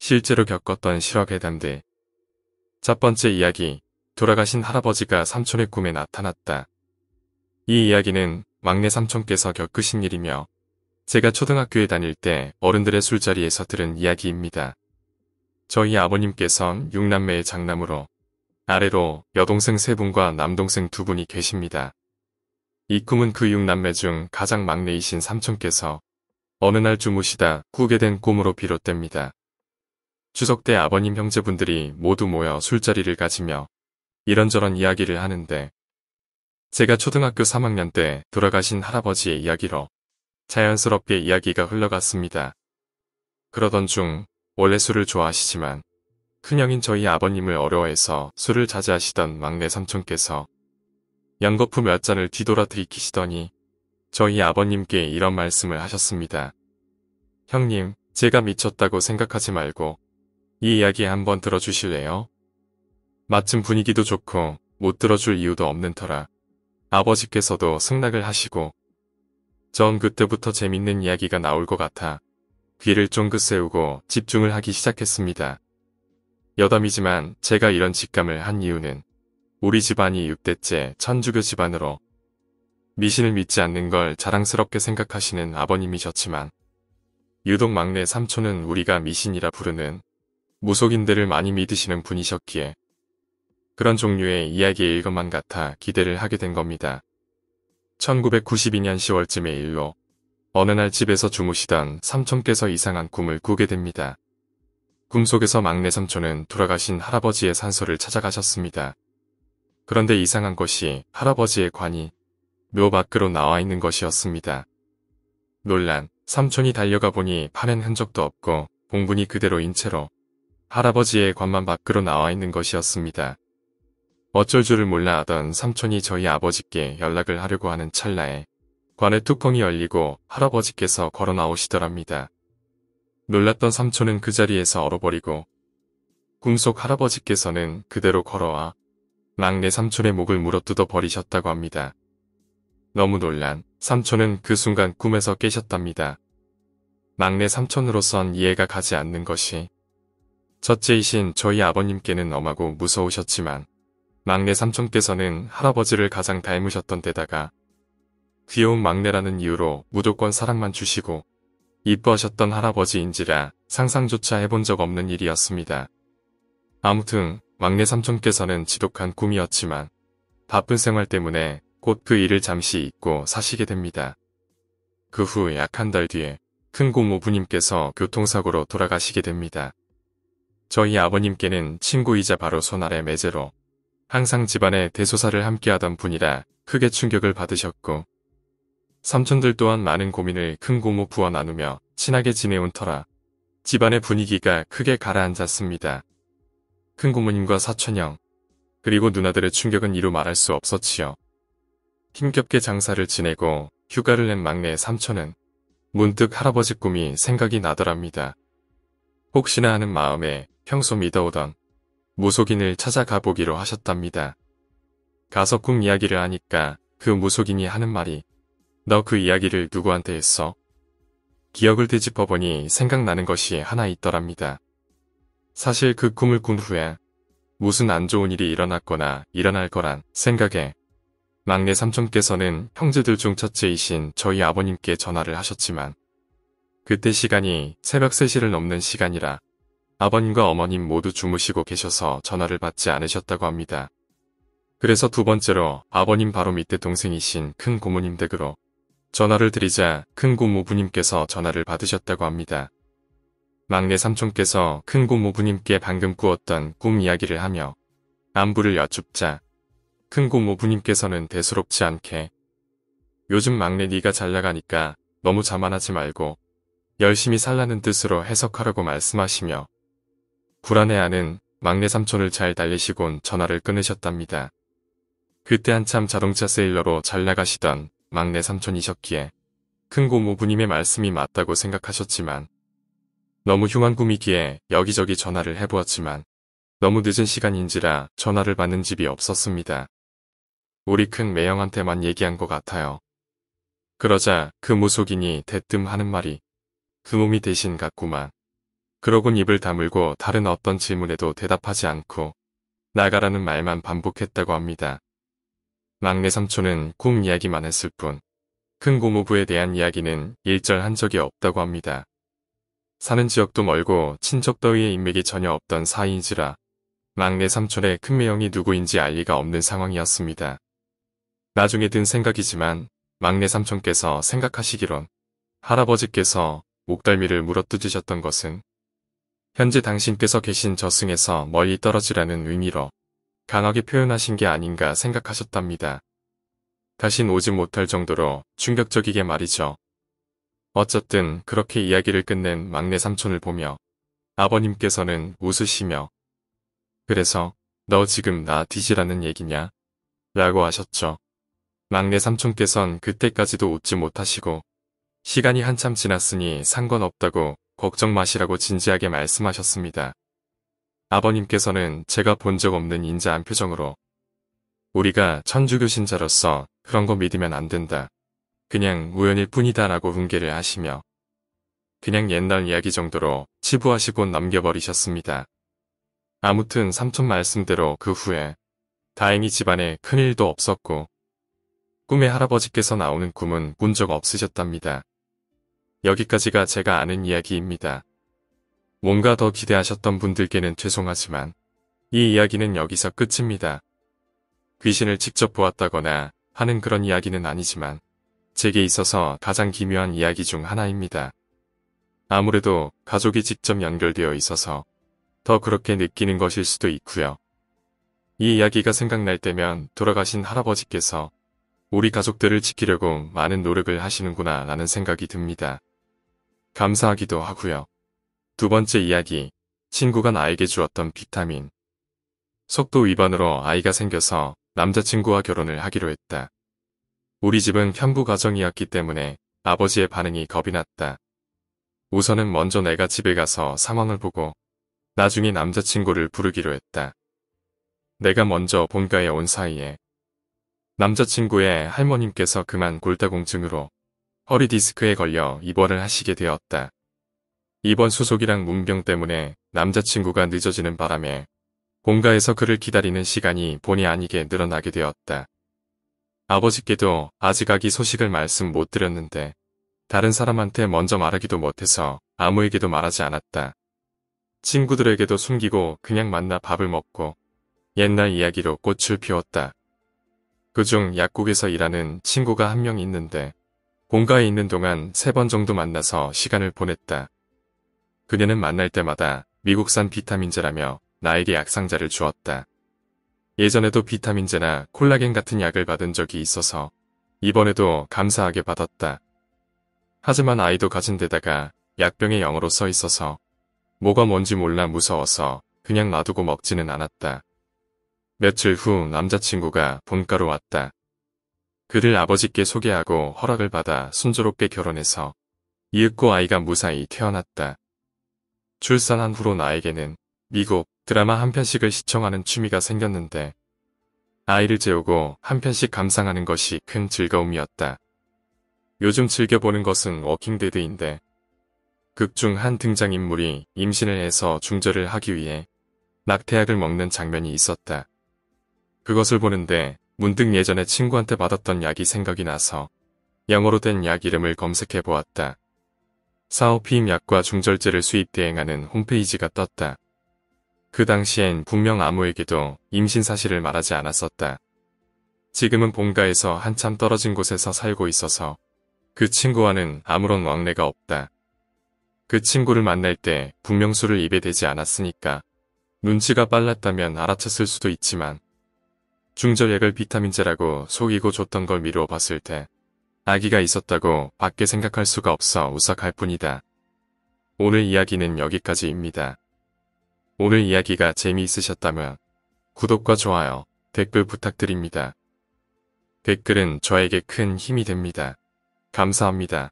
실제로 겪었던 실화 괴담들. 첫 번째 이야기, 돌아가신 할아버지가 삼촌의 꿈에 나타났다. 이 이야기는 막내 삼촌께서 겪으신 일이며 제가 초등학교에 다닐 때 어른들의 술자리에서 들은 이야기입니다. 저희 아버님께선 6남매의 장남으로 아래로 여동생 3분과 남동생 2분이 계십니다. 이 꿈은 그 6남매 중 가장 막내이신 삼촌께서 어느 날 주무시다 꾸게 된 꿈으로 비롯됩니다. 추석 때 아버님 형제분들이 모두 모여 술자리를 가지며 이런저런 이야기를 하는데 제가 초등학교 3학년 때 돌아가신 할아버지의 이야기로 자연스럽게 이야기가 흘러갔습니다. 그러던 중 원래 술을 좋아하시지만 큰형인 저희 아버님을 어려워해서 술을 자제하시던 막내 삼촌께서 연거푸 몇 잔을 뒤돌아 들이키시더니 저희 아버님께 이런 말씀을 하셨습니다. 형님, 제가 미쳤다고 생각하지 말고 이 이야기 한번 들어주실래요? 마침 분위기도 좋고 못 들어줄 이유도 없는 터라 아버지께서도 승낙을 하시고 전 그때부터 재밌는 이야기가 나올 것 같아 귀를 쫑긋 세우고 집중을 하기 시작했습니다. 여담이지만 제가 이런 직감을 한 이유는 우리 집안이 6대째 천주교 집안으로 미신을 믿지 않는 걸 자랑스럽게 생각하시는 아버님이셨지만 유독 막내 삼촌은 우리가 미신이라 부르는 무속인들을 많이 믿으시는 분이셨기에 그런 종류의 이야기일 것만 같아 기대를 하게 된 겁니다. 1992년 10월쯤의 일로 어느 날 집에서 주무시던 삼촌께서 이상한 꿈을 꾸게 됩니다. 꿈속에서 막내 삼촌은 돌아가신 할아버지의 산소를 찾아가셨습니다. 그런데 이상한 것이 할아버지의 관이 묘 밖으로 나와 있는 것이었습니다. 놀란 삼촌이 달려가 보니 파낸 흔적도 없고 봉분이 그대로인 채로 할아버지의 관만 밖으로 나와 있는 것이었습니다. 어쩔 줄을 몰라 하던 삼촌이 저희 아버지께 연락을 하려고 하는 찰나에 관의 뚜껑이 열리고 할아버지께서 걸어 나오시더랍니다. 놀랐던 삼촌은 그 자리에서 얼어버리고 꿈속 할아버지께서는 그대로 걸어와 막내 삼촌의 목을 물어뜯어 버리셨다고 합니다. 너무 놀란 삼촌은 그 순간 꿈에서 깨셨답니다. 막내 삼촌으로선 이해가 가지 않는 것이 첫째이신 저희 아버님께는 엄하고 무서우셨지만 막내 삼촌께서는 할아버지를 가장 닮으셨던 데다가 귀여운 막내라는 이유로 무조건 사랑만 주시고 이뻐하셨던 할아버지인지라 상상조차 해본 적 없는 일이었습니다. 아무튼 막내 삼촌께서는 지독한 꿈이었지만 바쁜 생활 때문에 곧 그 일을 잠시 잊고 사시게 됩니다. 그 후 약 한 달 뒤에 큰 고모부님께서 교통사고로 돌아가시게 됩니다. 저희 아버님께는 친구이자 바로 손아래 매제로 항상 집안의 대소사를 함께하던 분이라 크게 충격을 받으셨고 삼촌들 또한 많은 고민을 큰 고모 부와 나누며 친하게 지내온 터라 집안의 분위기가 크게 가라앉았습니다. 큰 고모님과 사촌형 그리고 누나들의 충격은 이루 말할 수 없었지요. 힘겹게 장사를 지내고 휴가를 낸 막내 삼촌은 문득 할아버지 꿈이 생각이 나더랍니다. 혹시나 하는 마음에 평소 믿어오던 무속인을 찾아가 보기로 하셨답니다. 가서 꿈 이야기를 하니까 그 무속인이 하는 말이 너 그 이야기를 누구한테 했어? 기억을 되짚어보니 생각나는 것이 하나 있더랍니다. 사실 그 꿈을 꾼 후에 무슨 안 좋은 일이 일어났거나 일어날 거란 생각에 막내 삼촌께서는 형제들 중 첫째이신 저희 아버님께 전화를 하셨지만 그때 시간이 새벽 3시를 넘는 시간이라 아버님과 어머님 모두 주무시고 계셔서 전화를 받지 않으셨다고 합니다. 그래서 두 번째로 아버님 바로 밑에 동생이신 큰 고모님 댁으로 전화를 드리자 큰 고모부님께서 전화를 받으셨다고 합니다. 막내 삼촌께서 큰 고모부님께 방금 꾸었던 꿈 이야기를 하며 안부를 여쭙자 큰 고모부님께서는 대수롭지 않게 요즘 막내 네가 잘 나가니까 너무 자만하지 말고 열심히 살라는 뜻으로 해석하라고 말씀하시며 불안해하는 막내 삼촌을 잘 달래시곤 전화를 끊으셨답니다. 그때 한참 자동차 세일러로 잘 나가시던 막내 삼촌이셨기에 큰 고모부님의 말씀이 맞다고 생각하셨지만 너무 흉한 꿈이기에 여기저기 전화를 해보았지만 너무 늦은 시간인지라 전화를 받는 집이 없었습니다. 우리 큰 매형한테만 얘기한 것 같아요. 그러자 그 무속인이 대뜸 하는 말이 그 몸이 대신 같구만. 그러곤 입을 다물고 다른 어떤 질문에도 대답하지 않고 나가라는 말만 반복했다고 합니다. 막내 삼촌은 꿈 이야기만 했을 뿐 큰 고모부에 대한 이야기는 일절 한 적이 없다고 합니다. 사는 지역도 멀고 친척 따위의 인맥이 전혀 없던 사이인지라 막내 삼촌의 큰매형이 누구인지 알 리가 없는 상황이었습니다. 나중에 든 생각이지만 막내 삼촌께서 생각하시기론 할아버지께서 목덜미를 물어뜯으셨던 것은 현재 당신께서 계신 저승에서 멀리 떨어지라는 의미로 강하게 표현하신 게 아닌가 생각하셨답니다. 다신 오지 못할 정도로 충격적이게 말이죠. 어쨌든 그렇게 이야기를 끝낸 막내 삼촌을 보며 아버님께서는 웃으시며 그래서 너 지금 나 뒤지라는 얘기냐? 라고 하셨죠. 막내 삼촌께선 그때까지도 웃지 못하시고 시간이 한참 지났으니 상관없다고 걱정 마시라고 진지하게 말씀하셨습니다. 아버님께서는 제가 본 적 없는 인자한 표정으로 우리가 천주교 신자로서 그런 거 믿으면 안 된다. 그냥 우연일 뿐이다 라고 훈계를 하시며 그냥 옛날 이야기 정도로 치부하시고 넘겨버리셨습니다. 아무튼 삼촌 말씀대로 그 후에 다행히 집안에 큰일도 없었고 꿈에 할아버지께서 나오는 꿈은 꾼 적 없으셨답니다. 여기까지가 제가 아는 이야기입니다. 뭔가 더 기대하셨던 분들께는 죄송하지만 이 이야기는 여기서 끝입니다. 귀신을 직접 보았다거나 하는 그런 이야기는 아니지만 제게 있어서 가장 기묘한 이야기 중 하나입니다. 아무래도 가족이 직접 연결되어 있어서 더 그렇게 느끼는 것일 수도 있고요. 이 이야기가 생각날 때면 돌아가신 할아버지께서 우리 가족들을 지키려고 많은 노력을 하시는구나 라는 생각이 듭니다. 감사하기도 하고요. 두 번째 이야기, 친구가 나에게 주었던 비타민. 속도 위반으로 아이가 생겨서 남자친구와 결혼을 하기로 했다. 우리 집은 편부 가정이었기 때문에 아버지의 반응이 겁이 났다. 우선은 먼저 내가 집에 가서 상황을 보고 나중에 남자친구를 부르기로 했다. 내가 먼저 본가에 온 사이에 남자친구의 할머님께서 그만 골다공증으로 허리 디스크에 걸려 입원을 하시게 되었다. 입원 수속이랑 문병 때문에 남자친구가 늦어지는 바람에 본가에서 그를 기다리는 시간이 본의 아니게 늘어나게 되었다. 아버지께도 아직 아기 소식을 말씀 못 드렸는데 다른 사람한테 먼저 말하기도 못해서 아무에게도 말하지 않았다. 친구들에게도 숨기고 그냥 만나 밥을 먹고 옛날 이야기로 꽃을 피웠다. 그중 약국에서 일하는 친구가 한 명 있는데 본가에 있는 동안 3번 정도 만나서 시간을 보냈다. 그녀는 만날 때마다 미국산 비타민제라며 나에게 약상자를 주었다. 예전에도 비타민제나 콜라겐 같은 약을 받은 적이 있어서 이번에도 감사하게 받았다. 하지만 아이도 가진 데다가 약병에 영어로 써 있어서 뭐가 뭔지 몰라 무서워서 그냥 놔두고 먹지는 않았다. 며칠 후 남자친구가 본가로 왔다. 그를 아버지께 소개하고 허락을 받아 순조롭게 결혼해서 이윽고 아이가 무사히 태어났다. 출산한 후로 나에게는 미국 드라마 한 편씩을 시청하는 취미가 생겼는데 아이를 재우고 한 편씩 감상하는 것이 큰 즐거움이었다. 요즘 즐겨보는 것은 워킹데드인데 극 중 한 등장인물이 임신을 해서 중절을 하기 위해 낙태약을 먹는 장면이 있었다. 그것을 보는데 문득 예전에 친구한테 받았던 약이 생각이 나서 영어로 된 약 이름을 검색해 보았다. 사오피임 약과 중절제를 수입 대행하는 홈페이지가 떴다. 그 당시엔 분명 아무에게도 임신 사실을 말하지 않았었다. 지금은 본가에서 한참 떨어진 곳에서 살고 있어서 그 친구와는 아무런 왕래가 없다. 그 친구를 만날 때 분명 술을 입에 대지 않았으니까 눈치가 빨랐다면 알아챘을 수도 있지만 중절약을 비타민제라고 속이고 줬던 걸 미루어 봤을 때 아기가 있었다고 밖에 생각할 수가 없어 우싹할 뿐이다. 오늘 이야기는 여기까지입니다. 오늘 이야기가 재미있으셨다면 구독과 좋아요, 댓글 부탁드립니다. 댓글은 저에게 큰 힘이 됩니다. 감사합니다.